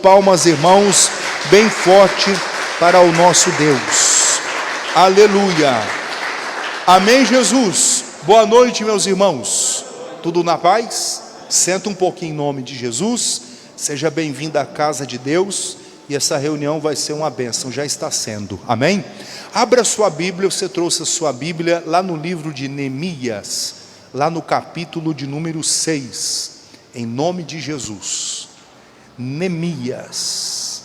palmas, irmãos, bem forte para o nosso Deus. Aleluia. Amém, Jesus. Boa noite, meus irmãos. Tudo na paz? Senta um pouquinho em nome de Jesus. Seja bem-vindo à casa de Deus. E essa reunião vai ser uma bênção, já está sendo. Amém? Abra sua Bíblia, você trouxe a sua Bíblia lá no livro de Neemias, lá no capítulo de número 6, em nome de Jesus. Neemias,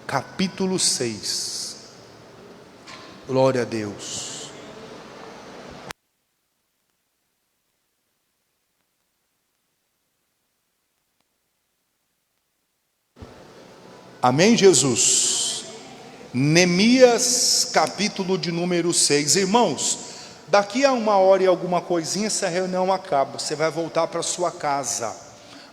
capítulo 6. Glória a Deus. Amém, Jesus? Neemias, capítulo de número 6. Irmãos, daqui a 1 hora e alguma coisinha, essa reunião acaba. Você vai voltar para a sua casa,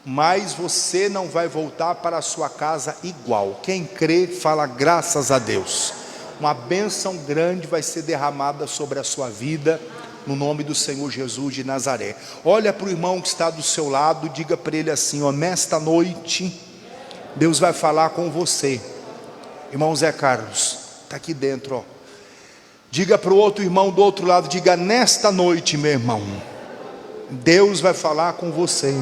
mas você não vai voltar para a sua casa igual. Quem crê, fala graças a Deus. Uma bênção grande vai ser derramada sobre a sua vida, no nome do Senhor Jesus de Nazaré. Olha para o irmão que está do seu lado, diga para ele assim: ó, nesta noite Deus vai falar com você. Irmão Zé Carlos, está aqui dentro, ó. Diga para o outro irmão do outro lado, diga: nesta noite, meu irmão, Deus vai falar com você.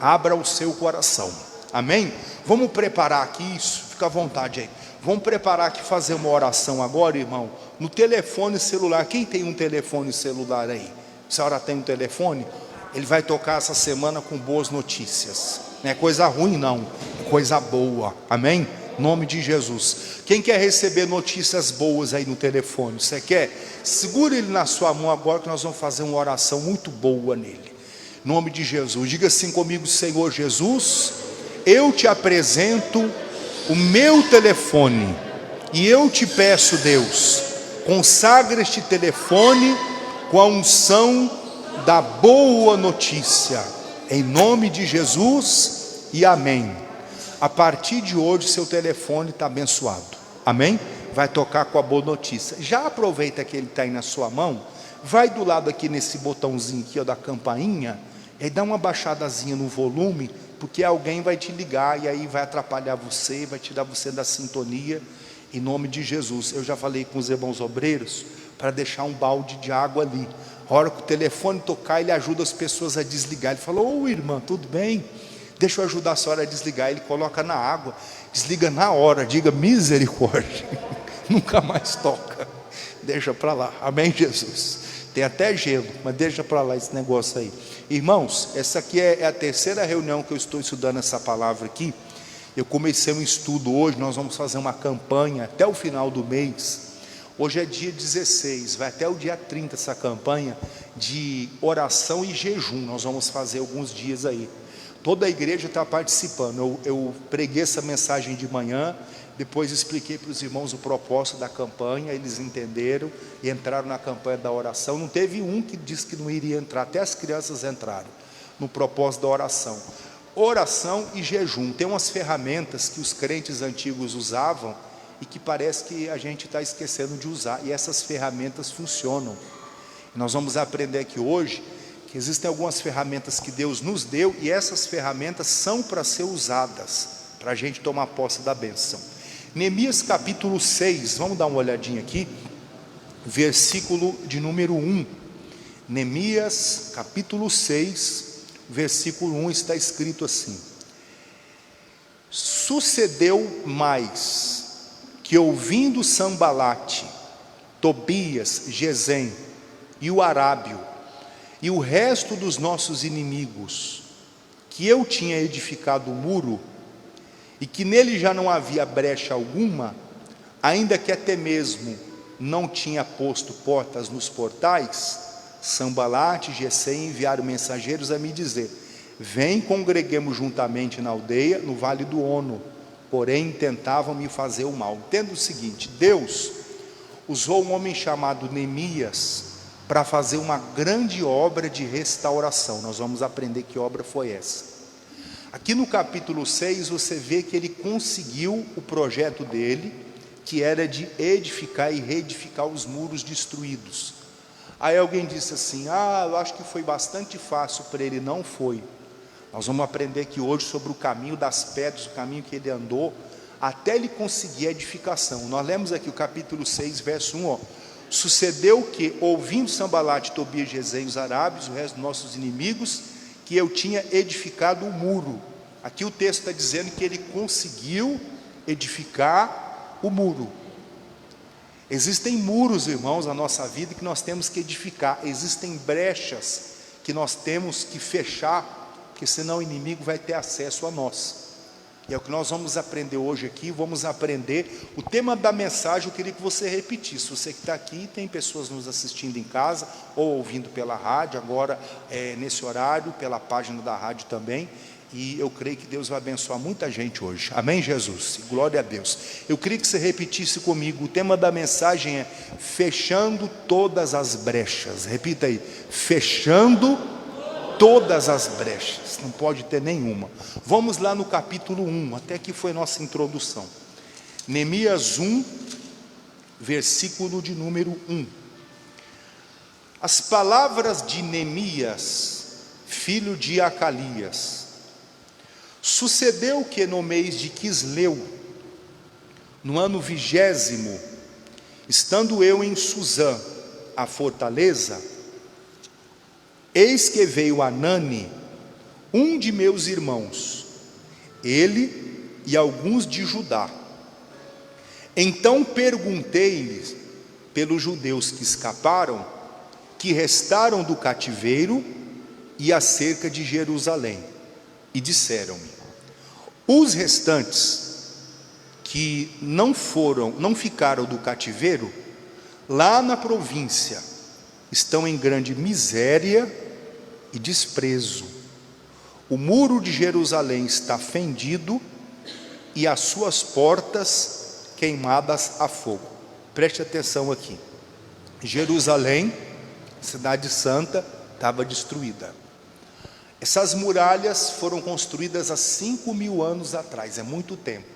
Abra o seu coração. Amém? Vamos preparar aqui isso, fica à vontade aí. Vamos preparar aqui, fazer uma oração agora, irmão, no telefone celular. Quem tem um telefone celular aí? A senhora tem um telefone? Ele vai tocar essa semana com boas notícias. Não é coisa ruim não, é coisa boa. Amém? Em nome de Jesus. Quem quer receber notícias boas aí no telefone? Você quer? Segura ele na sua mão agora, que nós vamos fazer uma oração muito boa nele. Em nome de Jesus. Diga assim comigo: Senhor Jesus, eu te apresento o meu telefone e eu te peço, Deus, consagra este telefone com a unção da boa notícia, em nome de Jesus, e amém. A partir de hoje seu telefone está abençoado, amém? Vai tocar com a boa notícia. Já aproveita que ele está aí na sua mão, vai do lado aqui nesse botãozinho aqui, ó, da campainha, e dá uma baixadazinha no volume, porque alguém vai te ligar e aí vai atrapalhar você, vai tirar você da sintonia, em nome de Jesus. Eu já falei com os irmãos obreiros para deixar um balde de água ali. A hora que o telefone tocar, ele ajuda as pessoas a desligar. Ele falou: ô irmã, tudo bem? Deixa eu ajudar a senhora a desligar. Ele coloca na água, desliga na hora. Diga misericórdia. Nunca mais toca. Deixa para lá. Amém, Jesus? Tem até gelo, mas deixa para lá esse negócio aí. Irmãos, essa aqui é a terceira reunião que eu estou estudando essa palavra aqui. Eu comecei um estudo hoje. Nós vamos fazer uma campanha até o final do mês. Hoje é dia 16, vai até o dia 30 essa campanha de oração e jejum. Nós vamos fazer alguns dias aí. Toda a igreja está participando. Eu preguei essa mensagem de manhã, depois expliquei para os irmãos o propósito da campanha. Eles entenderam e entraram na campanha da oração. Não teve um que disse que não iria entrar, até as crianças entraram no propósito da oração. Oração e jejum, tem umas ferramentas que os crentes antigos usavam e que parece que a gente está esquecendo de usar, e essas ferramentas funcionam. E nós vamos aprender aqui hoje que existem algumas ferramentas que Deus nos deu, e essas ferramentas são para ser usadas, para a gente tomar posse da bênção. Neemias capítulo 6, vamos dar uma olhadinha aqui, versículo de número 1. Neemias capítulo 6, versículo 1, está escrito assim: sucedeu mais, que ouvindo Sambalate, Tobias, Gesem e o Arábio e o resto dos nossos inimigos, que eu tinha edificado o muro e que nele já não havia brecha alguma, ainda que até mesmo não tinha posto portas nos portais, Sambalate e Gesem enviaram mensageiros a me dizer: vem, congreguemos juntamente na aldeia, no vale do Ono. Porém tentavam me fazer o mal. Entenda o seguinte: Deus usou um homem chamado Neemias para fazer uma grande obra de restauração. Nós vamos aprender que obra foi essa. Aqui no capítulo 6 você vê que ele conseguiu o projeto dele, que era de edificar e reedificar os muros destruídos. Aí alguém disse assim: eu acho que foi bastante fácil para ele. Não foi. Nós vamos aprender aqui hoje sobre o caminho das pedras, o caminho que ele andou, até ele conseguir a edificação. Nós lemos aqui o capítulo 6, verso 1, ó. Sucedeu que, ouvindo Sambalate, Tobias, Gesem, os arábios, o resto dos nossos inimigos, que eu tinha edificado o muro. Aqui o texto está dizendo que ele conseguiu edificar o muro. Existem muros, irmãos, na nossa vida que nós temos que edificar. Existem brechas que nós temos que fechar, porque senão o inimigo vai ter acesso a nós. E é o que nós vamos aprender hoje aqui. Vamos aprender o tema da mensagem. Eu queria que você repetisse. Você que está aqui, tem pessoas nos assistindo em casa ou ouvindo pela rádio, agora nesse horário, pela página da rádio também. E eu creio que Deus vai abençoar muita gente hoje. Amém, Jesus? Glória a Deus. Eu queria que você repetisse comigo. O tema da mensagem é fechando todas as brechas. Repita aí. Fechando todas as brechas. Não pode ter nenhuma. Vamos lá no capítulo 1. Até aqui foi nossa introdução. Neemias 1, versículo de número 1. As palavras de Neemias, filho de Acalias. Sucedeu que no mês de Quisleu, no ano 20º, estando eu em Suzã, a fortaleza, eis que veio Anani, um de meus irmãos, ele e alguns de Judá. Então perguntei-lhes pelos judeus que escaparam, que restaram do cativeiro e acerca de Jerusalém. E disseram-me: os restantes que não ficaram do cativeiro, lá na província, estão em grande miséria e desprezo. O muro de Jerusalém está fendido e as suas portas queimadas a fogo. Preste atenção aqui. Jerusalém, cidade santa, estava destruída. Essas muralhas foram construídas há 5.000 anos atrás, é muito tempo.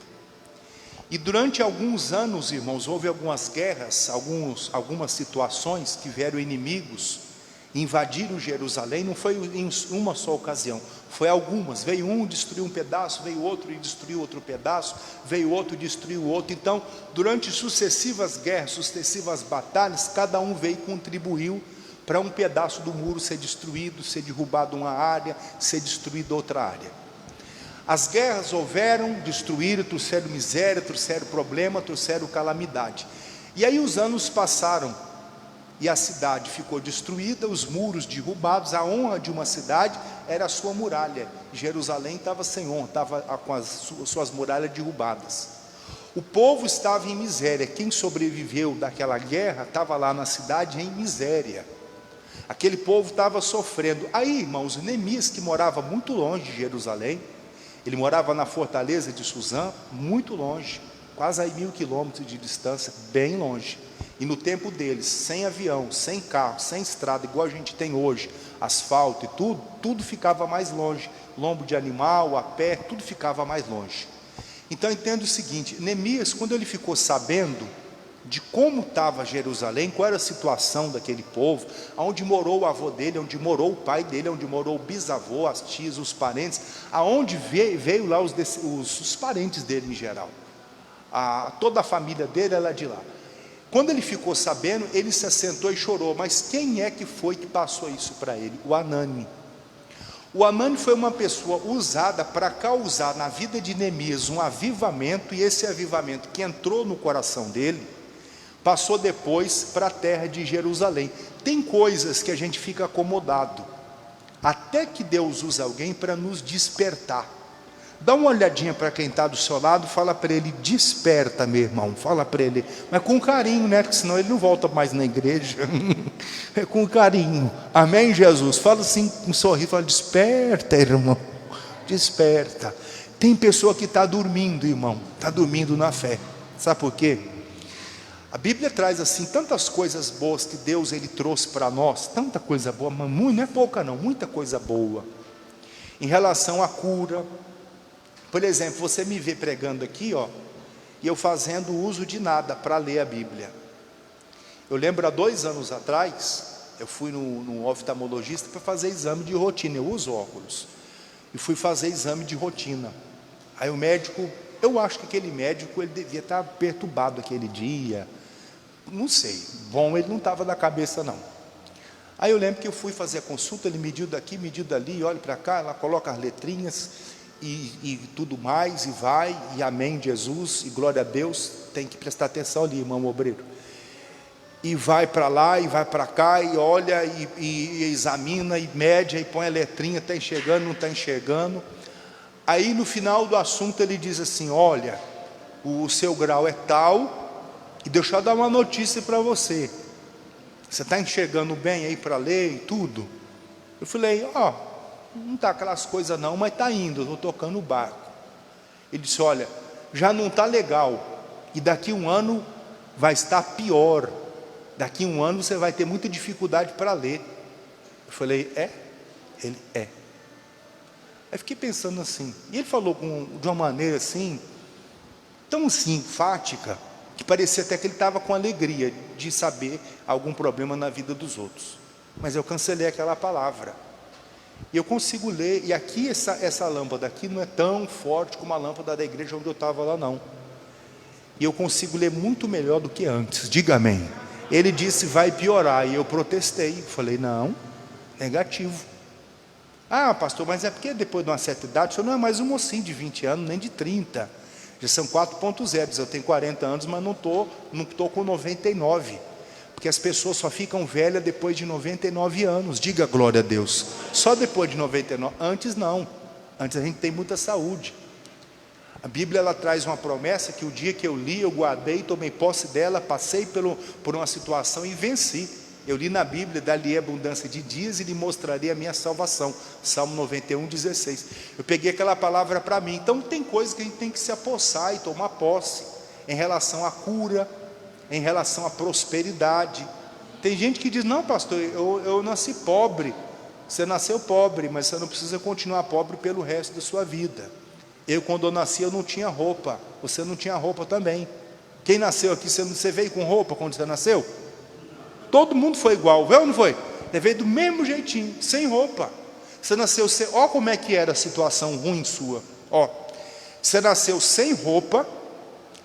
E durante alguns anos, irmãos, houve algumas guerras, algumas situações que vieram inimigos, invadiram Jerusalém. Não foi em uma só ocasião, foi algumas. Veio um, destruiu um pedaço, veio outro e destruiu outro pedaço, veio outro e destruiu outro. Então, durante sucessivas guerras, sucessivas batalhas, cada um veio e contribuiu para um pedaço do muro ser destruído, ser derrubado uma área, ser destruída outra área. As guerras houveram, destruíram, trouxeram miséria, trouxeram problema, trouxeram calamidade. E aí os anos passaram, e a cidade ficou destruída, os muros derrubados. A honra de uma cidade era a sua muralha. Jerusalém estava sem honra, estava com as suas muralhas derrubadas. O povo estava em miséria. Quem sobreviveu daquela guerra estava lá na cidade em miséria. Aquele povo estava sofrendo. Aí, irmãos, Neemias, que morava muito longe de Jerusalém, ele morava na fortaleza de Suzã, muito longe, quase a 1.000 quilômetros de distância, bem longe. E no tempo deles, sem avião, sem carro, sem estrada, igual a gente tem hoje, asfalto e tudo ficava mais longe. Lombo de animal, a pé, tudo ficava mais longe. Então entenda o seguinte: Neemias, quando ele ficou sabendo de como estava Jerusalém, qual era a situação daquele povo, aonde morou o avô dele, onde morou o pai dele, onde morou o bisavô, as tias, os parentes, aonde veio lá os parentes dele em geral, toda a família dele era de lá. Quando ele ficou sabendo, ele se assentou e chorou. Mas quem é que foi que passou isso para ele? O Anani. O Anani foi uma pessoa usada para causar na vida de Neemias um avivamento, e esse avivamento que entrou no coração dele, passou depois para a terra de Jerusalém. Tem coisas que a gente fica acomodado, até que Deus usa alguém para nos despertar. Dá uma olhadinha para quem está do seu lado, fala para ele: desperta, meu irmão. Fala para ele, mas com carinho, né? Porque senão ele não volta mais na igreja. É com carinho. Amém, Jesus? Fala assim, com um sorriso, fala: desperta, irmão. Desperta. Tem pessoa que está dormindo, irmão. Está dormindo na fé. Sabe por quê? A Bíblia traz assim tantas coisas boas que Deus ele trouxe para nós, tanta coisa boa, mas não é pouca não, muita coisa boa. Em relação à cura, por exemplo, você me vê pregando aqui, ó, e eu fazendo uso de nada para ler a Bíblia. Eu lembro há 2 anos atrás, eu fui no oftalmologista para fazer exame de rotina, eu uso óculos. e fui fazer exame de rotina. Aí o médico, eu acho que aquele médico, ele devia estar perturbado aquele dia, não sei, bom, ele não estava da cabeça não. Aí eu lembro que eu fui fazer a consulta, ele mediu daqui, mediu dali, olha para cá, ela coloca as letrinhas e tudo mais, e vai, e amém Jesus, e glória a Deus, tem que prestar atenção ali, irmão obreiro. E vai para lá, e vai para cá, e olha, e examina, e mede, e põe a letrinha, está enxergando, não está enxergando. Aí no final do assunto ele diz assim, olha, o seu grau é tal, e deixa eu dar uma notícia para você. Você está enxergando bem aí para ler e tudo? Eu falei, não está aquelas coisas não, mas está indo, eu estou tocando o barco. Ele disse, olha, já não está legal, e daqui um ano vai estar pior. Daqui um ano você vai ter muita dificuldade para ler. Eu falei, é? Ele, é. Aí fiquei pensando assim, e ele falou de uma maneira assim, tão assim, enfática, que parecia até que ele estava com alegria de saber algum problema na vida dos outros. Mas eu cancelei aquela palavra. E eu consigo ler, e aqui essa lâmpada aqui não é tão forte como a lâmpada da igreja onde eu estava lá não. E eu consigo ler muito melhor do que antes, diga amém. Ele disse, vai piorar, e eu protestei, falei, não, negativo. Ah, pastor, mas é porque depois de uma certa idade, o senhor não é mais um mocinho de 20 anos, nem de 30, já são 4.0, eu tenho 40 anos, mas não estou com 99, porque as pessoas só ficam velhas depois de 99 anos, diga glória a Deus, só depois de 99, antes não, antes a gente tem muita saúde. A Bíblia ela traz uma promessa que o dia que eu li, eu guardei, tomei posse dela, passei por uma situação e venci. Eu li na Bíblia, dali abundância de dias e lhe mostrarei a minha salvação. Salmo 91, 16. Eu peguei aquela palavra para mim. Então tem coisas que a gente tem que se apossar e tomar posse, em relação à cura, em relação à prosperidade. Tem gente que diz, não pastor, eu nasci pobre. Você nasceu pobre, mas você não precisa continuar pobre pelo resto da sua vida. Eu quando eu nasci eu não tinha roupa, você não tinha roupa também. Quem nasceu aqui, você veio com roupa quando você nasceu? Todo mundo foi igual, veio ou não foi? Você veio do mesmo jeitinho, sem roupa. Você nasceu, ó como é que era a situação ruim sua. Ó, você nasceu sem roupa,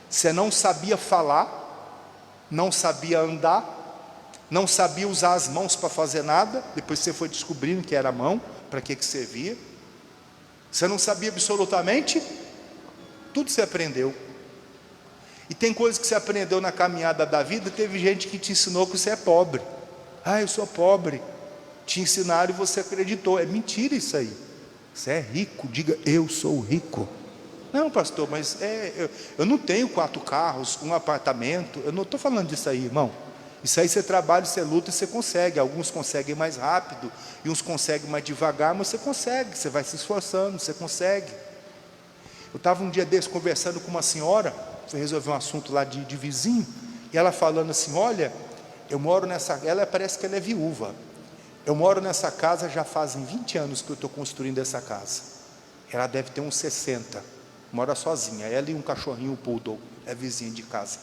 você não sabia falar, não sabia andar, não sabia usar as mãos para fazer nada. Depois você foi descobrindo que era a mão, para que servia. Você não sabia absolutamente, tudo você aprendeu. E tem coisas que você aprendeu na caminhada da vida, teve gente que te ensinou que você é pobre. Ah, eu sou pobre. Te ensinaram e você acreditou. É mentira isso aí. Você é rico, diga, eu sou rico. Não, pastor, mas eu não tenho 4 carros, um apartamento. Eu não estou falando disso aí, irmão. Isso aí você trabalha, você luta e você consegue. Alguns conseguem mais rápido, e uns conseguem mais devagar, mas você consegue, você vai se esforçando, você consegue. Eu estava um dia desse conversando com uma senhora, fui resolver um assunto lá de vizinho, e ela falando assim, olha, eu moro nessa, ela parece que ela é viúva, eu moro nessa casa já fazem 20 anos que eu estou construindo essa casa, ela deve ter uns 60, mora sozinha, ela e um cachorrinho, um poodle, é vizinha de casa.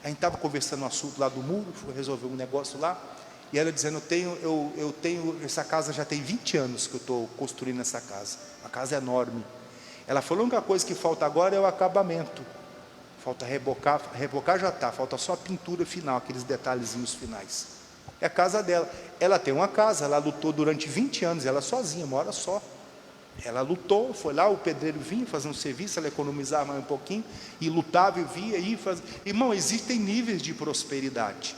A gente estava conversando um assunto lá do muro, fui resolver um negócio lá, e ela dizendo, eu tenho, essa casa já tem 20 anos que eu estou construindo essa casa, a casa é enorme. Ela falou, a única coisa que falta agora é o acabamento, falta rebocar já está, falta só a pintura final, aqueles detalhezinhos finais. É a casa dela, ela tem uma casa, ela lutou durante 20 anos, ela sozinha, mora só. Ela lutou, foi lá, o pedreiro vinha fazer um serviço, ela economizava mais um pouquinho, e lutava e via, e fazia. Irmão, existem níveis de prosperidade.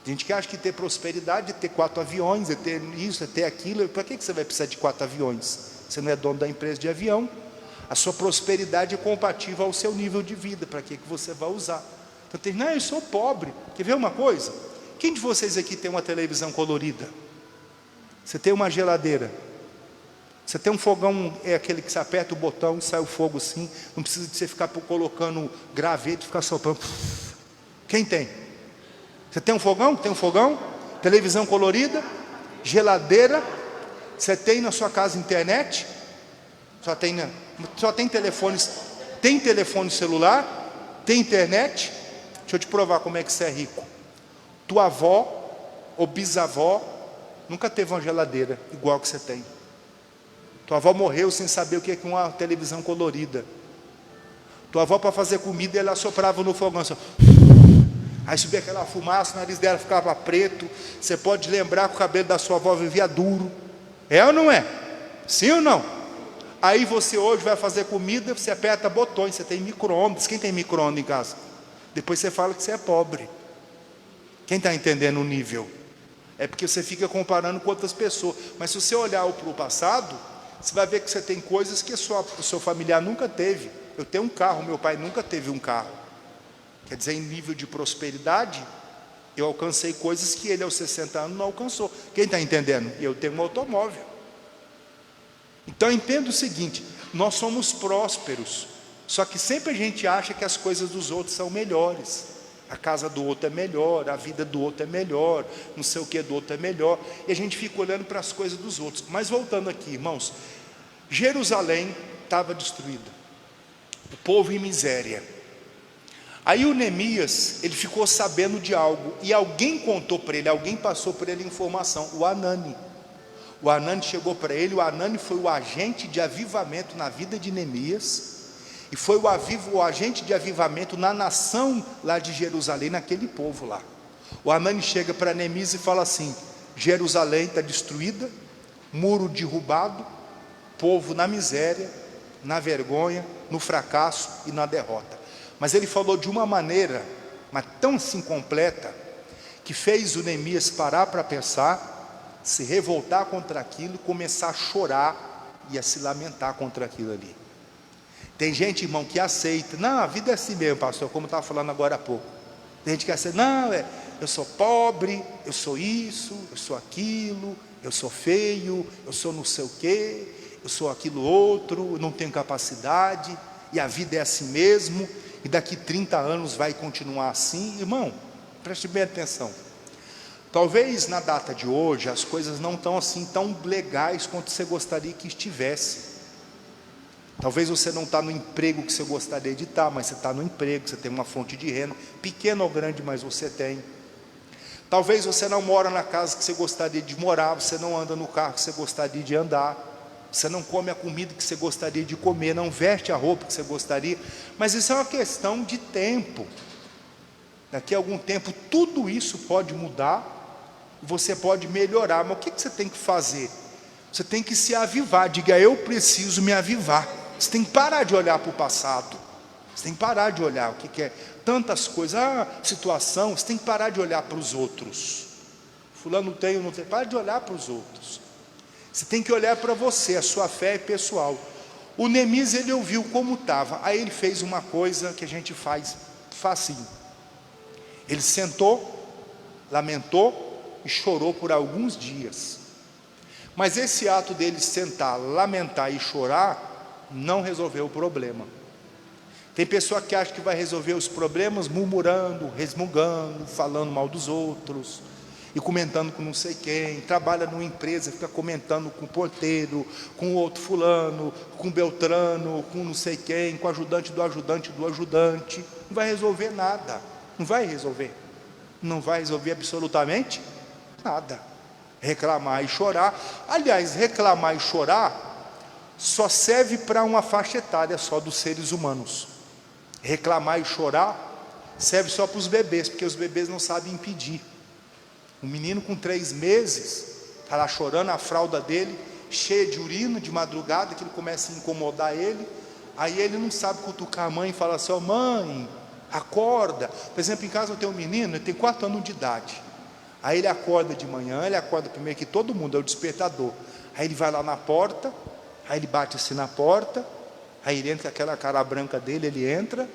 A gente que acha que ter prosperidade é ter 4 aviões, é ter isso, é ter aquilo. Para que você vai precisar de 4 aviões? Você não é dono da empresa de avião. A sua prosperidade é compatível ao seu nível de vida, para que você vai usar. Então tem, não, eu sou pobre. Quer ver uma coisa? Quem de vocês aqui tem uma televisão colorida? Você tem uma geladeira? Você tem um fogão, é aquele que você aperta o botão e sai o fogo assim, não precisa de você ficar colocando graveto e ficar soprando. Quem tem? Você tem um fogão? Tem um fogão? Televisão colorida? Geladeira? Você tem na sua casa internet? Só tem telefones, tem telefone celular? Tem internet? Deixa eu te provar como é que você é rico. Tua avó ou bisavó nunca teve uma geladeira igual que você tem. Tua avó morreu sem saber o que é uma televisão colorida. Tua avó, para fazer comida, ela soprava no fogão assim, aí subia aquela fumaça, o nariz dela ficava preto. Você pode lembrar que o cabelo da sua avó vivia duro. É ou não é? Sim ou não? Aí você hoje vai fazer comida, você aperta botões, você tem micro-ondas. Quem tem micro-ondas em casa? Depois você fala que você é pobre. Quem está entendendo o nível? É porque você fica comparando com outras pessoas. Mas se você olhar para o passado, você vai ver que você tem coisas que o seu familiar nunca teve. Eu tenho um carro, meu pai nunca teve um carro. Quer dizer, em nível de prosperidade, eu alcancei coisas que ele aos 60 anos não alcançou. Quem está entendendo? Eu tenho um automóvel. Então entenda o seguinte, nós somos prósperos, só que sempre a gente acha que as coisas dos outros são melhores. A casa do outro é melhor, a vida do outro é melhor, não sei o que do outro é melhor, e a gente fica olhando para as coisas dos outros. Mas voltando aqui, irmãos, Jerusalém estava destruída, o povo em miséria. Aí o Neemias, ele ficou sabendo de algo, e alguém contou para ele, alguém passou para ele informação, o Anani. O Anani chegou para ele, o Anani foi o agente de avivamento na vida de Neemias, e foi o agente de avivamento na nação lá de Jerusalém, naquele povo lá. O Anani chega para Neemias e fala assim: Jerusalém está destruída, muro derrubado, povo na miséria, na vergonha, no fracasso e na derrota. Mas ele falou de uma maneira, mas tão assim completa, que fez o Neemias parar para pensar, se revoltar contra aquilo, começar a chorar e a se lamentar contra aquilo ali. Tem gente, irmão, que aceita, não, a vida é assim mesmo, pastor, como eu estava falando agora há pouco. Tem gente que aceita, não, eu sou pobre, eu sou isso, eu sou aquilo, eu sou feio, eu sou não sei o quê, eu sou aquilo outro, eu não tenho capacidade, e a vida é assim mesmo, e daqui 30 anos vai continuar assim. Irmão, preste bem atenção. Talvez na data de hoje as coisas não estão assim tão legais quanto você gostaria que estivesse. Talvez você não está no emprego que você gostaria de estar, mas você está no emprego, você tem uma fonte de renda, pequena ou grande, mas você tem. Talvez você não mora na casa que você gostaria de morar, você não anda no carro que você gostaria de andar, você não come a comida que você gostaria de comer, não veste a roupa que você gostaria, mas isso é uma questão de tempo. Daqui a algum tempo tudo isso pode mudar, você pode melhorar, mas o que você tem que fazer? Você tem que se avivar, diga: eu preciso me avivar. Você tem que parar de olhar para o passado, você tem que parar de olhar o que é, tantas coisas, situação, você tem que parar de olhar para os outros. Fulano tem ou não tem, para de olhar para os outros. Você tem que olhar para você, a sua fé é pessoal. O Neemias, ele ouviu como estava, aí ele fez uma coisa que a gente faz facinho. Ele sentou, lamentou e chorou por alguns dias. Mas esse ato dele sentar, lamentar e chorar não resolveu o problema. Tem pessoa que acha que vai resolver os problemas murmurando, resmungando, falando mal dos outros e comentando com não sei quem. Trabalha numa empresa, fica comentando com o porteiro, com o outro fulano, com o Beltrano, com não sei quem, com o ajudante do ajudante do ajudante. Não vai resolver nada. Não vai resolver. Não vai resolver absolutamente nada. Reclamar e chorar. Aliás, reclamar e chorar só serve para uma faixa etária só dos seres humanos. Reclamar e chorar serve só para os bebês, porque os bebês não sabem impedir. Um menino com 3 meses está lá chorando, a fralda dele cheia de urina de madrugada, que ele começa a incomodar ele. Aí ele não sabe cutucar a mãe e fala assim: mãe, acorda. Por exemplo, em casa eu tenho um menino, ele tem 4 anos de idade. Aí ele acorda de manhã, ele acorda primeiro que todo mundo, é o despertador. Aí ele vai lá na porta, aí ele bate assim na porta, aí ele entra com aquela cara branca dele, ele entra,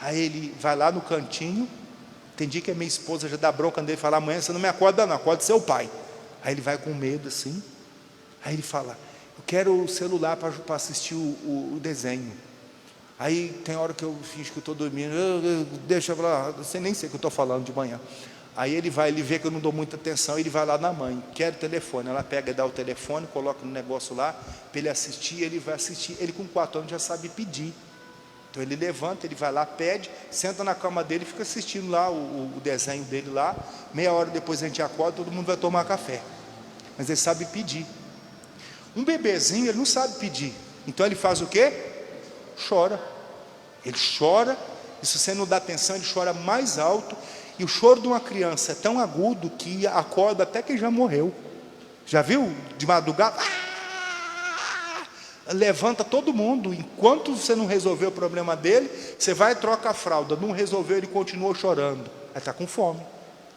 aí ele vai lá no cantinho. Tem dia que a minha esposa já dá bronca dele e fala: amanhã você não me acorda não, acorda seu pai. Aí ele vai com medo assim, aí ele fala: eu quero o celular para assistir o desenho. Aí tem hora que eu finjo que eu estou dormindo, deixa eu lá, você nem sei o que eu estou falando de manhã. Aí ele vai, ele vê que eu não dou muita atenção, ele vai lá na mãe: quero o telefone. Ela pega e dá o telefone, coloca no negócio lá, para ele assistir, ele vai assistir. Ele com 4 anos já sabe pedir. Então ele levanta, ele vai lá, pede, senta na cama dele, fica assistindo lá o desenho dele lá. Meia hora depois a gente acorda, todo mundo vai tomar café. Mas ele sabe pedir. Um bebezinho, ele não sabe pedir. Então ele faz o quê? Chora. Ele chora, e se você não dá atenção, ele chora mais alto. E o choro de uma criança é tão agudo que acorda até quem já morreu. Já viu? De madrugada, levanta todo mundo. Enquanto você não resolver o problema dele, você vai e troca a fralda. Não resolveu, ele continua chorando. Ele está com fome.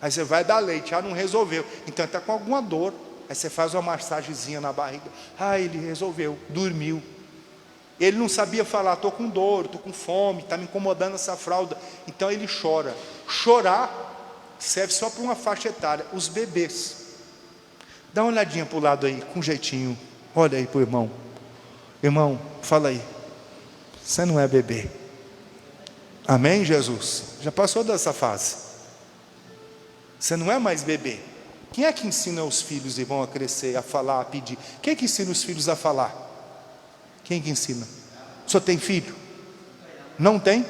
Aí você vai dar leite, não resolveu. Então ele está com alguma dor. Aí você faz uma massagenzinha na barriga. Ele resolveu, dormiu. Ele não sabia falar, estou com dor, estou com fome, está me incomodando essa fralda. Então ele chora. Chorar serve só para uma faixa etária, os bebês. Dá uma olhadinha para o lado aí, com jeitinho. Olha aí para o irmão. Irmão, fala aí. Você não é bebê. Amém, Jesus? Já passou dessa fase. Você não é mais bebê. Quem é que ensina os filhos, irmão, a crescer, a falar, a pedir? Quem é que ensina os filhos a falar? Quem que ensina? O senhor tem filho? Não tem?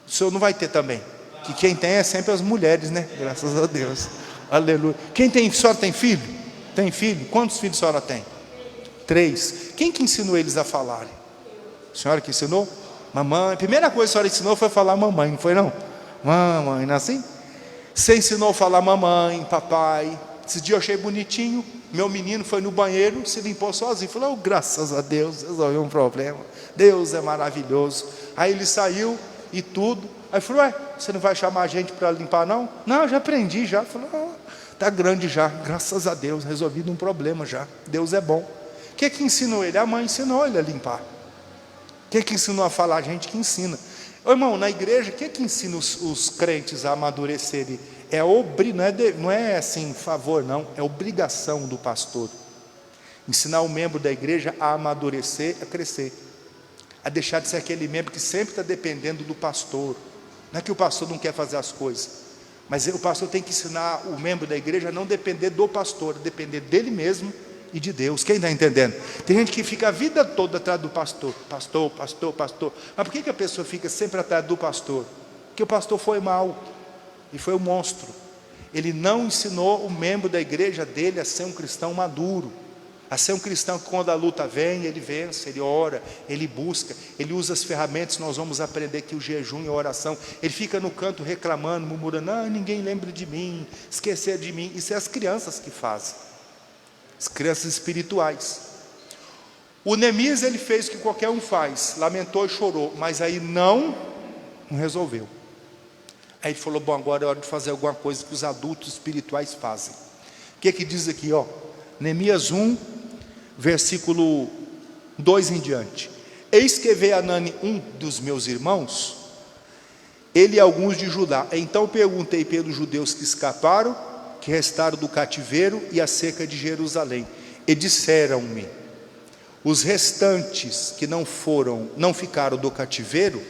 O senhor não vai ter também. Que quem tem é sempre as mulheres, né? Graças a Deus. Aleluia. Quem tem, a senhora tem filho? Tem filho? Quantos filhos a senhora tem? 3. Quem que ensinou eles a falarem? A senhora que ensinou? Mamãe. A primeira coisa que a senhora ensinou foi falar mamãe, não foi não? Mamãe, não é assim? Você ensinou a falar mamãe, papai. Esse dia eu achei bonitinho. Meu menino foi no banheiro, se limpou sozinho. Falou, graças a Deus, resolveu um problema. Deus é maravilhoso. Aí ele saiu e tudo. Aí falou, você não vai chamar a gente para limpar não? Não, já aprendi já. Falou, está grande já, graças a Deus, resolvido um problema já. Deus é bom. O que ensinou ele? A mãe ensinou ele a limpar. O que ensinou a falar? A gente que ensina. Ô, irmão, na igreja, o que ensina os crentes a amadurecerem? Não é assim, favor não, é obrigação do pastor. Ensinar o membro da igreja a amadurecer, a crescer. A deixar de ser aquele membro que sempre está dependendo do pastor. Não é que o pastor não quer fazer as coisas, mas o pastor tem que ensinar o membro da igreja a não depender do pastor, a depender dele mesmo e de Deus. Quem está entendendo? Tem gente que fica a vida toda atrás do pastor. Pastor, pastor, pastor. Mas por que a pessoa fica sempre atrás do pastor? Porque o pastor foi mau e foi um monstro. Ele não ensinou o membro da igreja dele a ser um cristão maduro, a ser um cristão que quando a luta vem, ele vence, ele ora, ele busca, ele usa as ferramentas. Nós vamos aprender que o jejum e a oração. Ele fica no canto reclamando, murmurando, ninguém lembra de mim, esquecer de mim. Isso é as crianças que fazem, as crianças espirituais. O Neemias, ele fez o que qualquer um faz, lamentou e chorou, mas aí não resolveu. Aí ele falou, bom, agora é hora de fazer alguma coisa que os adultos espirituais fazem. O que diz aqui, Neemias 1, versículo 2 em diante. Eis que veio Anani, um dos meus irmãos, ele e alguns de Judá. Então perguntei pelos judeus que escaparam, que restaram do cativeiro e acerca de Jerusalém. E disseram-me, os restantes que não ficaram do cativeiro,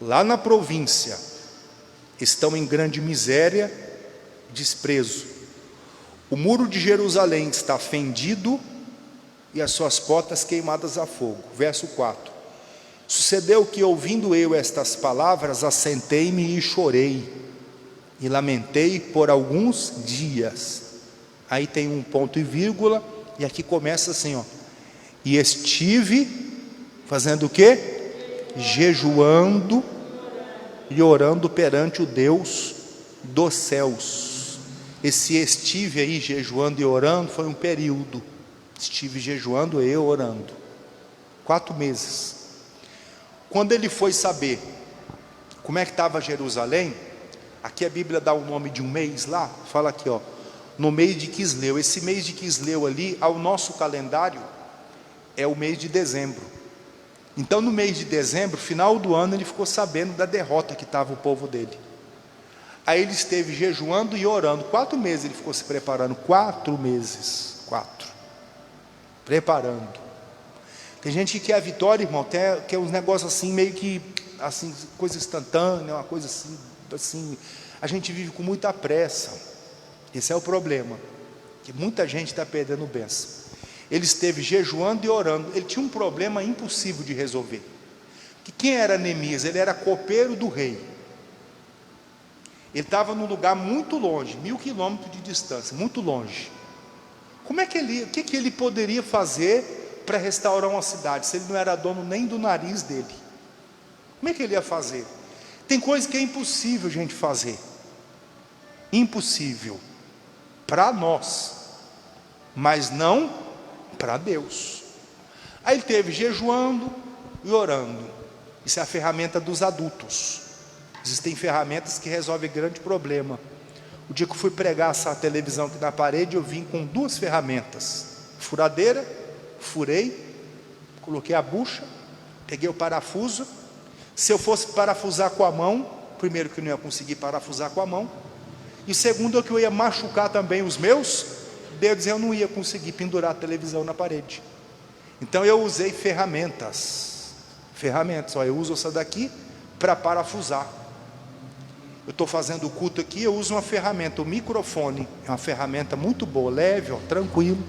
lá na província, estão em grande miséria, desprezo. O muro de Jerusalém está fendido e as suas portas queimadas a fogo. Verso 4. Sucedeu que, ouvindo eu estas palavras, assentei-me e chorei, e lamentei por alguns dias. Aí tem um ponto e vírgula, e aqui começa assim, e estive fazendo o quê? Jejuando e orando perante o Deus dos céus. Esse estive aí jejuando e orando foi um período. Estive jejuando e orando 4 meses. Quando ele foi saber como é que estava Jerusalém, aqui a Bíblia dá o nome de um mês lá, fala aqui, no mês de Quisleu. Esse mês de Quisleu ali, ao nosso calendário, é o mês de dezembro. Então no mês de dezembro, final do ano, ele ficou sabendo da derrota que estava o povo dele. Aí ele esteve jejuando e orando 4 meses, ele ficou se preparando. 4 meses, 4, preparando. Tem gente que quer a vitória, irmão, quer uns negócios assim, meio que assim, coisa instantânea, uma coisa assim, a gente vive com muita pressa. Esse é o problema, que muita gente está perdendo bênção. Ele esteve jejuando e orando. Ele tinha um problema impossível de resolver. Que quem era Neemias? Ele era copeiro do rei. Ele estava num lugar muito longe, 1000 quilômetros de distância, muito longe. o que ele poderia fazer para restaurar uma cidade, se ele não era dono nem do nariz dele? Como é que ele ia fazer? Tem coisa que é impossível a gente fazer, impossível para nós, mas não para Deus. Aí ele teve jejuando e orando. Isso é a ferramenta dos adultos. Existem ferramentas que resolvem grande problema. O dia que eu fui pregar essa televisão aqui na parede, eu vim com 2 ferramentas: furadeira, furei, coloquei a bucha, peguei o parafuso. Se eu fosse parafusar com a mão, primeiro que eu não ia conseguir parafusar com a mão, e segundo que eu ia machucar também os meus dedos, eu não ia conseguir pendurar a televisão na parede. Então eu usei ferramentas. Eu uso essa daqui para parafusar. Eu estou fazendo o culto aqui, eu uso uma ferramenta, o microfone, é uma ferramenta muito boa, leve, ó, tranquilo.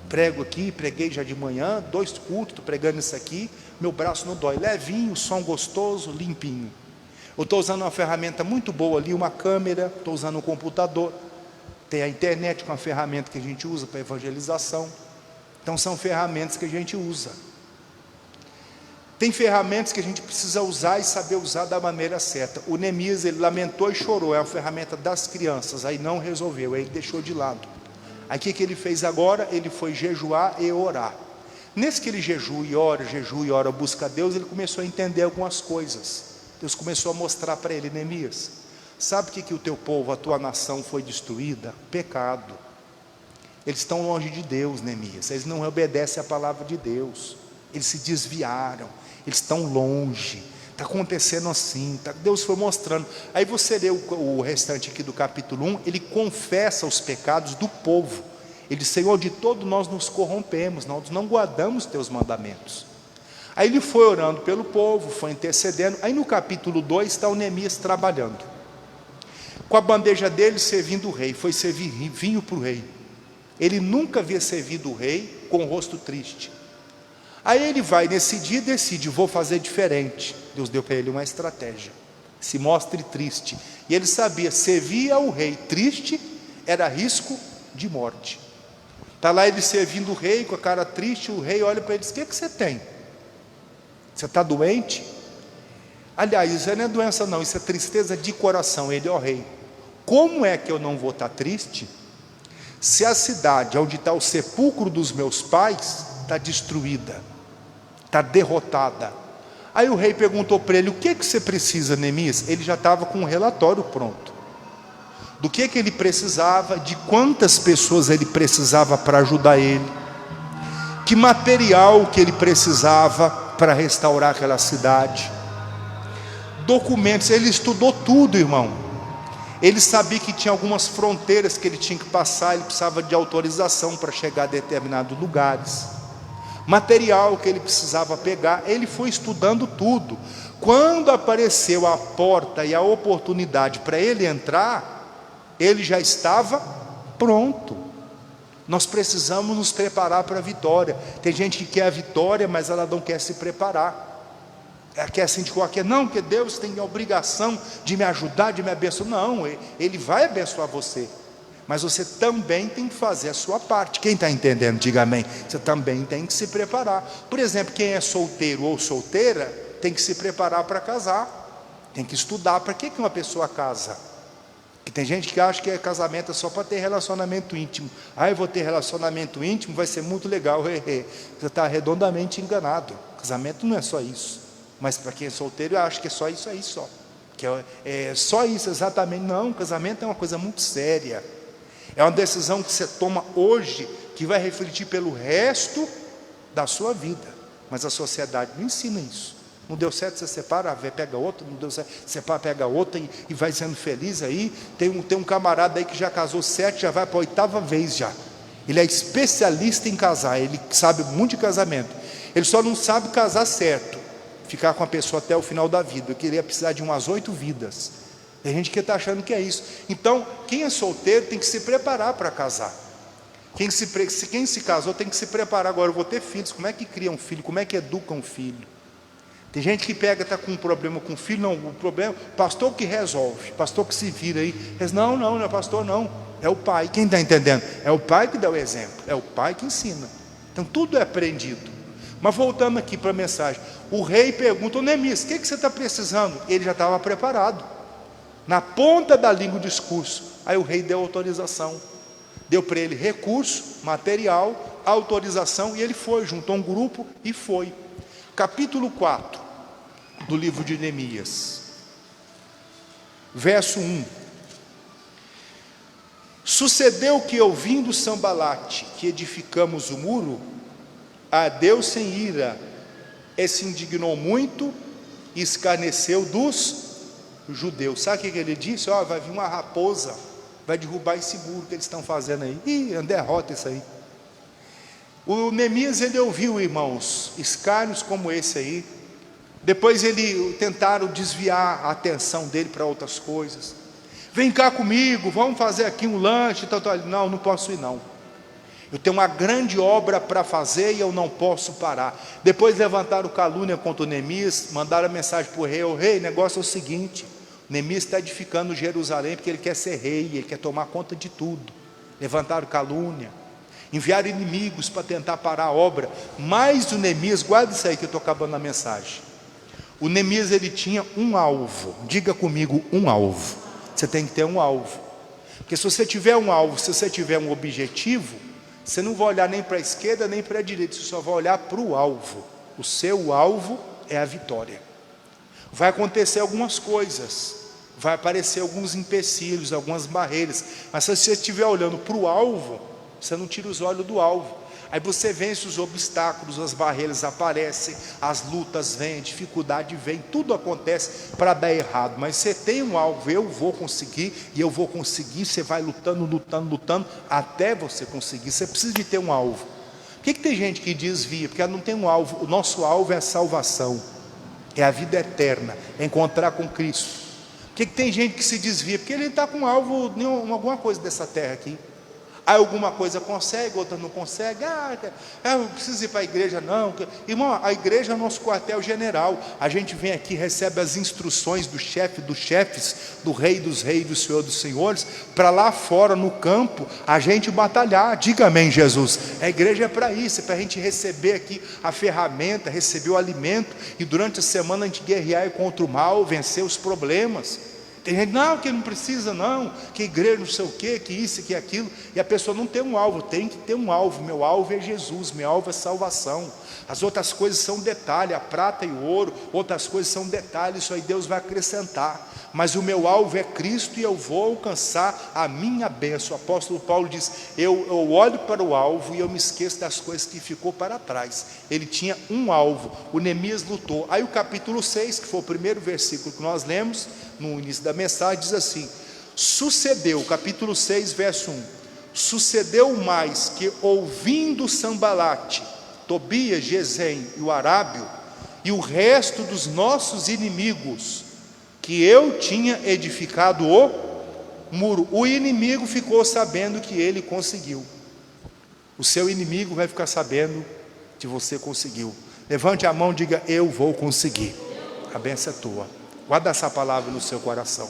Prego aqui, preguei já de manhã, 2 cultos, estou pregando isso aqui, meu braço não dói, levinho, som gostoso, limpinho. Eu estou usando uma ferramenta muito boa ali, uma câmera, estou usando um computador, tem a internet com a ferramenta que a gente usa para evangelização. Então são ferramentas que a gente usa. Tem ferramentas que a gente precisa usar e saber usar da maneira certa. O Neemias, ele lamentou e chorou, é uma ferramenta das crianças, aí não resolveu, aí ele deixou de lado. Aí o que ele fez agora? Ele foi jejuar e orar. Nesse que ele jejua e ora, busca a Deus, ele começou a entender algumas coisas. Deus começou a mostrar para ele: Neemias, sabe o que o teu povo, a tua nação foi destruída? Pecado. Eles estão longe de Deus, Neemias, eles não obedecem à palavra de Deus, eles se desviaram, eles estão longe, está acontecendo assim, Deus foi mostrando. Aí você lê o restante aqui do capítulo 1, ele confessa os pecados do povo. Ele diz: Senhor, de todo nós nos corrompemos, nós não guardamos teus mandamentos. Aí ele foi orando pelo povo, foi intercedendo. Aí no capítulo 2 está o Neemias trabalhando, com a bandeja dele servindo o rei, foi servir vinho para o rei. Ele nunca havia servido o rei com o rosto triste. Aí ele vai nesse dia e decide: vou fazer diferente. Deus deu para ele uma estratégia: se mostre triste. E ele sabia, servir ao rei triste era risco de morte. Está lá ele servindo o rei com a cara triste. O rei olha para ele e diz: o que você tem? Você está doente? Aliás, isso não é doença não, isso é tristeza de coração. Ele: ó rei, como é que eu não vou estar triste se a cidade onde está o sepulcro dos meus pais está destruída, está derrotada? Aí o rei perguntou para ele: o que você precisa, Neemias? Ele já estava com um relatório pronto, do que ele precisava, de quantas pessoas ele precisava para ajudar ele, que material que ele precisava para restaurar aquela cidade, documentos. Ele estudou tudo, irmão. Ele sabia que tinha algumas fronteiras que ele tinha que passar, ele precisava de autorização para chegar a determinados lugares, material que ele precisava pegar. Ele foi estudando tudo. Quando apareceu a porta e a oportunidade para ele entrar, ele já estava pronto. Nós precisamos nos preparar para a vitória. Tem gente que quer a vitória, mas ela não quer se preparar. Ela quer sentir qualquer, não, que Deus tem a obrigação de me ajudar, de me abençoar. Não, Ele vai abençoar você, mas você também tem que fazer a sua parte. Quem está entendendo, diga amém. Você também tem que se preparar. Por exemplo, quem é solteiro ou solteira tem que se preparar para casar, tem que estudar. Para que uma pessoa casa? Que tem gente que acha que casamento é só para ter relacionamento íntimo. Eu vou ter relacionamento íntimo, vai ser muito legal. Você está redondamente enganado. Casamento não é só isso. Mas para quem é solteiro, eu acho que é só isso aí só. Que é só isso exatamente. Não, casamento é uma coisa muito séria. É uma decisão que você toma hoje, que vai refletir pelo resto da sua vida. Mas a sociedade não ensina isso. Não deu certo, você separa, pega outra. Não deu certo, separa, pega outra e vai sendo feliz aí. Tem um camarada aí que já casou 7, já vai para a 8ª vez já. Ele é especialista em casar, ele sabe muito de casamento. Ele só não sabe casar certo, ficar com a pessoa até o final da vida. Eu queria precisar de umas 8 vidas. Tem gente que está achando que é isso. Então, quem é solteiro tem que se preparar para casar. Quem se casou tem que se preparar. Agora, eu vou ter filhos, como é que cria um filho? Como é que educa um filho? Tem gente que está com um problema com o filho. Não, o problema, pastor que resolve, pastor que se vira aí. Não é pastor não, É o pai. Quem está entendendo? É o pai que dá o exemplo, é o pai que ensina. Então tudo é aprendido. Mas voltando aqui para a mensagem, o rei pergunta: Neemias, o que você está precisando? Ele já estava preparado, na ponta da língua o discurso. Aí o rei deu autorização, deu para ele recurso, material, autorização, e ele foi, juntou um grupo e foi. Capítulo 4 do livro de Neemias, verso 1. Sucedeu que, ouvindo Sambalate que edificamos o muro, ardeu sem ira, e se indignou muito, e escarneceu dos judeus. Sabe o que ele disse? Vai vir uma raposa, vai derrubar esse muro que eles estão fazendo aí. Derrota isso aí. O Neemias, ele ouviu, irmãos, escárnios como esse aí. Depois ele tentaram desviar a atenção dele para outras coisas. Vem cá comigo, vamos fazer aqui um lanche. Não posso ir não. Eu tenho uma grande obra para fazer e eu não posso parar. Depois levantaram calúnia contra o Neemias, mandaram a mensagem para o rei: o rei, o negócio é o seguinte, o Neemias está edificando Jerusalém porque ele quer ser rei, ele quer tomar conta de tudo. Levantaram calúnia, enviaram inimigos para tentar parar a obra. Mas o Neemias, guarda isso aí que eu estou acabando a mensagem. O Neemias, ele tinha um alvo. Diga comigo, um alvo. Você tem que ter um alvo, porque se você tiver um alvo, se você tiver um objetivo, você não vai olhar nem para a esquerda nem para a direita, você só vai olhar para o alvo. O seu alvo é a vitória. Vai acontecer algumas coisas, vai aparecer alguns empecilhos, algumas barreiras, mas se você estiver olhando para o alvo, você não tira os olhos do alvo. Aí você vence os obstáculos, as barreiras aparecem, as lutas vêm, a dificuldade vem, tudo acontece para dar errado. Mas você tem um alvo: eu vou conseguir, e eu vou conseguir. Você vai lutando, até você conseguir. Você precisa de ter um alvo. Por que tem gente que desvia? Porque ela não tem um alvo. O nosso alvo é a salvação, é a vida eterna, é encontrar com Cristo. Por que tem gente que se desvia? Porque ele está com um alvo em alguma coisa dessa terra aqui. Aí alguma coisa consegue, outra não consegue. Eu não preciso ir para a igreja não. Irmão, a igreja é o nosso quartel general. A gente vem aqui, recebe as instruções do chefe dos chefes, do rei dos reis, do senhor dos senhores, para lá fora no campo a gente batalhar. Diga amém, Jesus. A igreja é para isso, é para a gente receber aqui a ferramenta, receber o alimento, e durante a semana a gente guerrear contra o mal, vencer os problemas. Tem gente, não, que não precisa não, que igreja não sei o quê, que isso, que aquilo, e a pessoa não tem um alvo. Tem que ter um alvo. Meu alvo é Jesus, meu alvo é salvação. As outras coisas são detalhe, a prata e o ouro, outras coisas são detalhes, isso aí Deus vai acrescentar. Mas o meu alvo é Cristo, e eu vou alcançar a minha bênção. O apóstolo Paulo diz: eu olho para o alvo e eu me esqueço das coisas que ficou para trás. Ele tinha um alvo. O Neemias lutou. Aí o capítulo 6, que foi o primeiro versículo que nós lemos no início da mensagem, diz assim: sucedeu, capítulo 6, verso 1: sucedeu mais que, ouvindo Sambalate, Tobias, Gesem e o Arábio, e o resto dos nossos inimigos, que eu tinha edificado o muro. O inimigo ficou sabendo que ele conseguiu. O seu inimigo vai ficar sabendo que você conseguiu. Levante a mão e diga: eu vou conseguir. A bênção é tua. Guarda essa palavra no seu coração.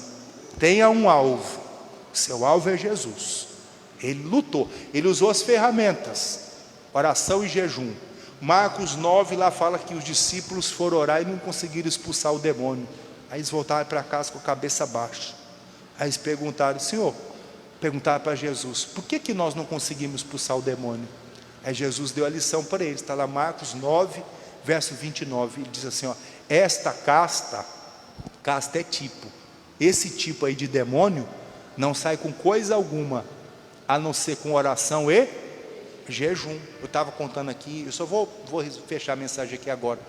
Tenha um alvo. O seu alvo é Jesus. Ele lutou, ele usou as ferramentas, oração e jejum. Marcos 9 lá fala que os discípulos foram orar e não conseguiram expulsar o demônio. Aí eles voltaram para casa com a cabeça baixa. Aí eles perguntaram: Senhor, perguntaram para Jesus, por que nós não conseguimos expulsar o demônio? Aí Jesus deu a lição para eles. Está lá Marcos 9, verso 29. Ele diz assim: esta casta é tipo. Esse tipo aí de demônio não sai com coisa alguma, a não ser com oração e jejum. Eu estava contando aqui, eu só vou fechar a mensagem aqui agora.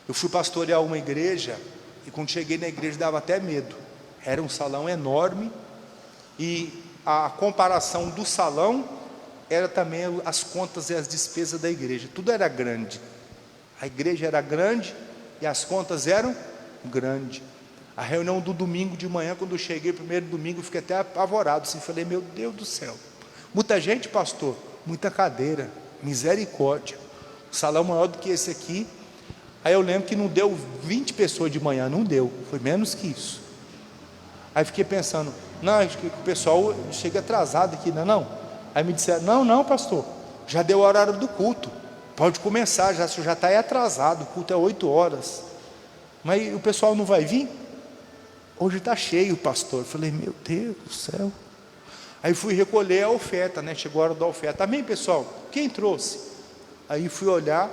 Eu fui pastorear uma igreja, e quando cheguei na igreja dava até medo. Era um salão enorme, e a comparação do salão era também as contas e as despesas da igreja. Tudo era grande. A igreja era grande e as contas eram grandes. A reunião do domingo de manhã, quando eu cheguei, primeiro domingo, eu fiquei até apavorado assim. Falei: meu Deus do céu, muita gente, pastor, muita cadeira, misericórdia. O salão maior do que esse aqui. Aí eu lembro que não deu 20 pessoas de manhã, não deu, foi menos que isso. Aí fiquei pensando, não, acho que o pessoal chega atrasado aqui, não é não? Aí me disseram, não pastor, já deu o horário do culto, pode começar, já está aí atrasado, o culto é 8 horas. Mas o pessoal não vai vir? Hoje está cheio, pastor. Eu falei, meu Deus do céu. Aí fui recolher a oferta, né? Chegou a hora da oferta. Amém, pessoal? Quem trouxe? Aí eu fui olhar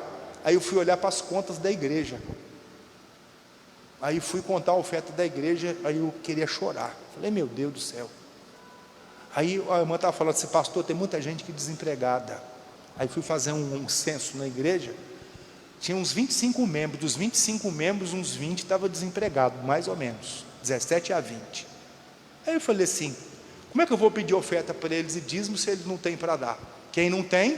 para as contas da igreja. Aí fui contar a oferta da igreja, aí eu queria chorar. Falei, meu Deus do céu. Aí a irmã estava falando assim, pastor, tem muita gente que é desempregada. Aí fui fazer um censo na igreja, tinha uns 25 membros, dos 25 membros, uns 20 estavam desempregados, mais ou menos, 17 a 20. Aí eu falei assim, como é que eu vou pedir oferta para eles e dízimo se eles não têm para dar? Quem não tem,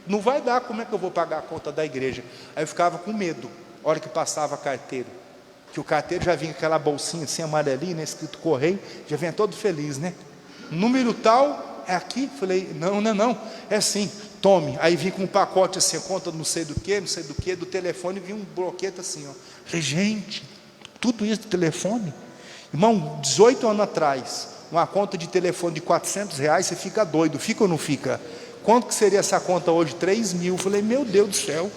não vai dar, como é que eu vou pagar a conta da igreja? Aí eu ficava com medo, a hora que passava carteiro, que o carteiro já vinha com aquela bolsinha assim amarelinha, né, escrito correio, já vinha todo feliz, né? Número tal, é aqui? Falei, não, é assim, tome. Aí vim com um pacote assim, conta não sei do que, do telefone, vinha um bloquete assim, ó. Falei, gente, tudo isso do telefone? Irmão, 18 anos atrás, uma conta de telefone de R$400, você fica doido, fica ou não fica? Quanto que seria essa conta hoje? 3 mil. Falei, meu Deus do céu,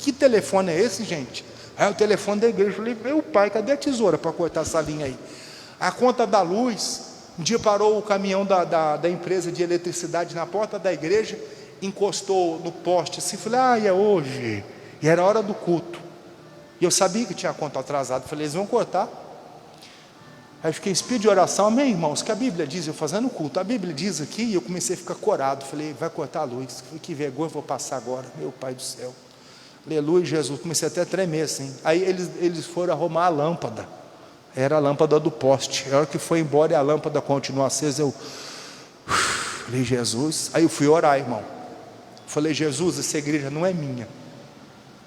que telefone é esse, gente? Aí o telefone da igreja. Falei, meu pai, cadê a tesoura para cortar essa linha aí? A conta da luz, um dia parou o caminhão da empresa de eletricidade na porta da igreja, encostou no poste assim, falei, é hoje, e era a hora do culto, e eu sabia que tinha a conta atrasada, falei, eles vão cortar. Aí fiquei espírito de oração, amém, irmãos, que a Bíblia diz, eu fazendo culto, a Bíblia diz aqui, e eu comecei a ficar corado, falei, vai cortar a luz, falei, que vergonha, vou passar agora, meu pai do céu, aleluia, Jesus, comecei até a tremer assim. Aí eles foram arrumar a lâmpada, era a lâmpada do poste, a hora que foi embora e a lâmpada continuou acesa, eu falei, Jesus, aí eu fui orar, irmão, falei, Jesus, essa igreja não é minha,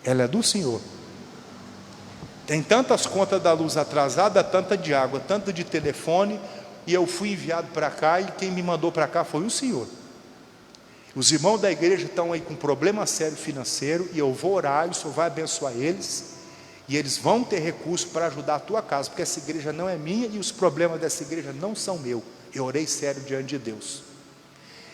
ela é do Senhor. Tem tantas contas da luz atrasada, tanta de água, tanto de telefone, e eu fui enviado para cá, e quem me mandou para cá foi o Senhor. Os irmãos da igreja estão aí com problema sério financeiro, e eu vou orar, o Senhor vai abençoar eles, e eles vão ter recurso para ajudar a tua casa, porque essa igreja não é minha, e os problemas dessa igreja não são meus. Eu orei sério diante de Deus.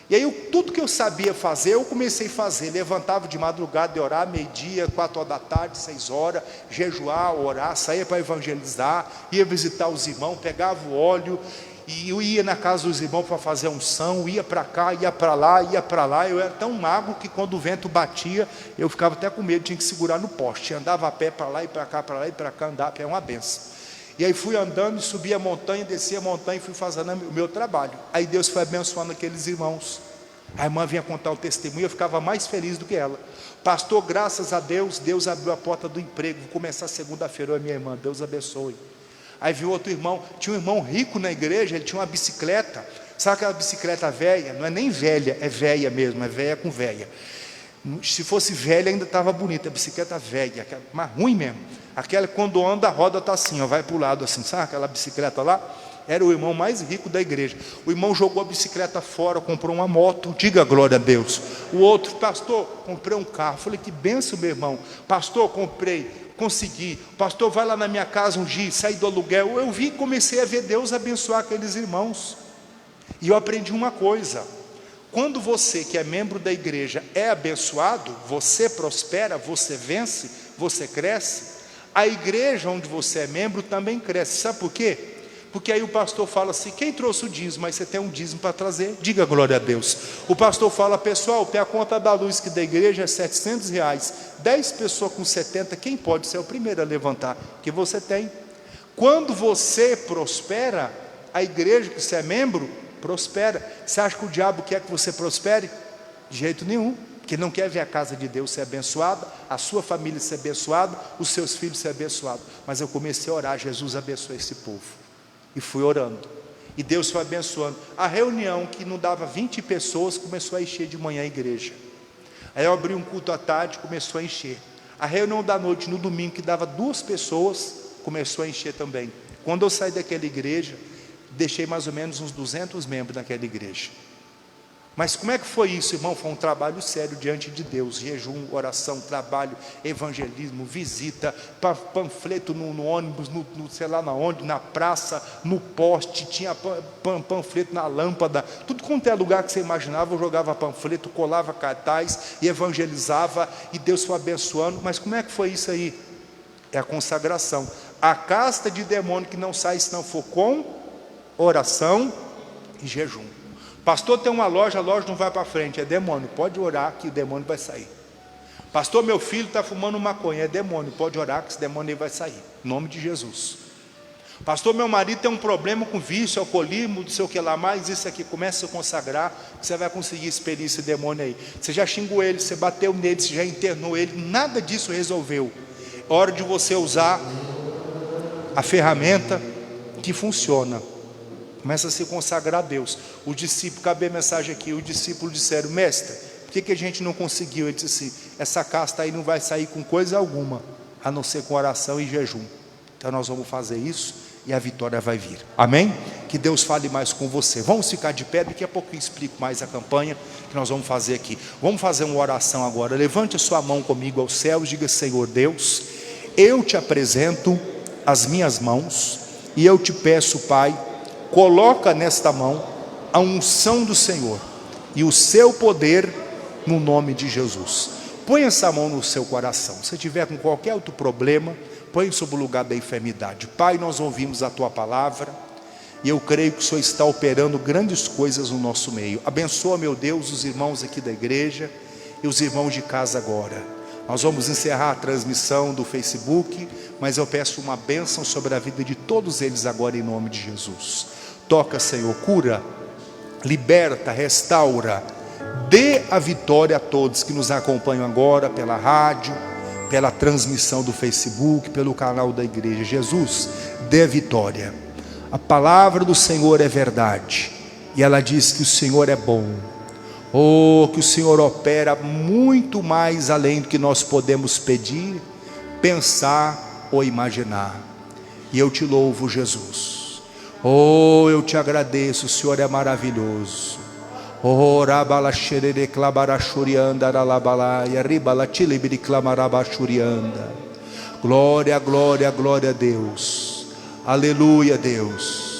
E aí tudo que eu sabia fazer, eu comecei a fazer, levantava de madrugada e orar, meio-dia, 4 horas da tarde, 6 horas, jejuar, orar, saía para evangelizar, ia visitar os irmãos, pegava o óleo, e eu ia na casa dos irmãos para fazer unção, ia para cá, ia para lá, eu era tão magro que quando o vento batia, eu ficava até com medo, tinha que segurar no poste, andava a pé para lá e para cá, andar a pé é uma benção. E aí fui andando, subi a montanha, desci a montanha e fui fazendo o meu trabalho. Aí Deus foi abençoando aqueles irmãos. A irmã vinha contar o testemunho, eu ficava mais feliz do que ela. Pastor, graças a Deus, Deus abriu a porta do emprego, vou começar segunda-feira, minha irmã, Deus abençoe. Aí viu outro irmão, tinha um irmão rico na igreja, ele tinha uma bicicleta, sabe aquela bicicleta velha? Não é nem velha, é velha mesmo, é velha com velha. Se fosse velha ainda estava bonita, a bicicleta velha, mas ruim mesmo. Aquela que quando anda a roda está assim, ó, vai para o lado assim, sabe aquela bicicleta lá? Era o irmão mais rico da igreja. O irmão jogou a bicicleta fora, comprou uma moto, diga glória a Deus. O outro, pastor, comprei um carro. Falei, que benção, meu irmão. Pastor, comprei, consegui. Pastor, vai lá na minha casa um dia, saí do aluguel. Eu vi e comecei a ver Deus abençoar aqueles irmãos. E eu aprendi uma coisa: quando você que é membro da igreja é abençoado, você prospera, você vence, você cresce, a igreja onde você é membro também cresce. Sabe por quê? Porque aí o pastor fala assim, quem trouxe o dízimo? Mas você tem um dízimo para trazer, diga glória a Deus. O pastor fala, pessoal, tem a conta da luz que da igreja é R$700, 10 pessoas com 70, quem pode ser o primeiro a levantar? Que você tem. Quando você prospera, a igreja que você é membro prospera. Você acha que o diabo quer que você prospere? De jeito nenhum, porque não quer ver a casa de Deus ser abençoada, a sua família ser abençoada, os seus filhos ser abençoados. Mas eu comecei a orar, Jesus abençoe esse povo, e fui orando, e Deus foi abençoando. A reunião que não dava 20 pessoas, começou a encher de manhã a igreja. Aí eu abri um culto à tarde, começou a encher. A reunião da noite, no domingo, que dava 2 pessoas, começou a encher também. Quando eu saí daquela igreja, deixei mais ou menos uns 200 membros naquela igreja. Mas como é que foi isso, irmão? Foi um trabalho sério diante de Deus, jejum, oração, trabalho, evangelismo, visita, panfleto no ônibus, sei lá na onde, na praça, no poste, tinha panfleto na lâmpada, tudo quanto é lugar que você imaginava, eu jogava panfleto, colava cartaz e evangelizava, e Deus foi abençoando. Mas como é que foi isso aí? É a consagração. A casta de demônio que não sai se não for com oração e jejum. Pastor, tem uma loja, a loja não vai para frente, é demônio, pode orar que o demônio vai sair. Pastor, meu filho está fumando maconha, é demônio, pode orar que esse demônio aí vai sair, em nome de Jesus. Pastor, meu marido tem um problema com vício, alcoolismo, não sei o que lá mais, isso aqui, começa a consagrar, você vai conseguir expelir esse demônio aí. Você já xingou ele, você bateu nele, você já internou ele, nada disso resolveu. É hora de você usar a ferramenta que funciona. Começa a se consagrar a Deus. O discípulo, cabe a mensagem aqui, o discípulo disseram: mestre, por que a gente não conseguiu? Ele disse assim: essa casta aí não vai sair com coisa alguma, a não ser com oração e jejum. Então nós vamos fazer isso e a vitória vai vir. Amém? Que Deus fale mais com você. Vamos ficar de pé, daqui a pouco eu explico mais a campanha que nós vamos fazer aqui. Vamos fazer uma oração agora. Levante a sua mão comigo aos céus, diga: Senhor Deus, eu te apresento as minhas mãos e eu te peço, Pai, coloca nesta mão a unção do Senhor e o seu poder no nome de Jesus. Põe essa mão no seu coração. Se tiver com qualquer outro problema, põe sobre o lugar da enfermidade. Pai, nós ouvimos a tua palavra e eu creio que o Senhor está operando grandes coisas no nosso meio. Abençoa, meu Deus, os irmãos aqui da igreja e os irmãos de casa agora. Nós vamos encerrar a transmissão do Facebook, mas eu peço uma bênção sobre a vida de todos eles agora em nome de Jesus. Toca, Senhor, cura, liberta, restaura, dê a vitória a todos que nos acompanham agora pela rádio, pela transmissão do Facebook, pelo canal da igreja. Jesus, dê a vitória. A palavra do Senhor é verdade e ela diz que o Senhor é bom. Oh, que o Senhor opera muito mais além do que nós podemos pedir, pensar ou imaginar. E eu te louvo, Jesus. Oh, eu te agradeço, o Senhor é maravilhoso. Oh, rabala xerere clabarachurianda ralabalaia ribala tilibiri clamarabachurianda. Glória, glória, glória a Deus. Aleluia, Deus.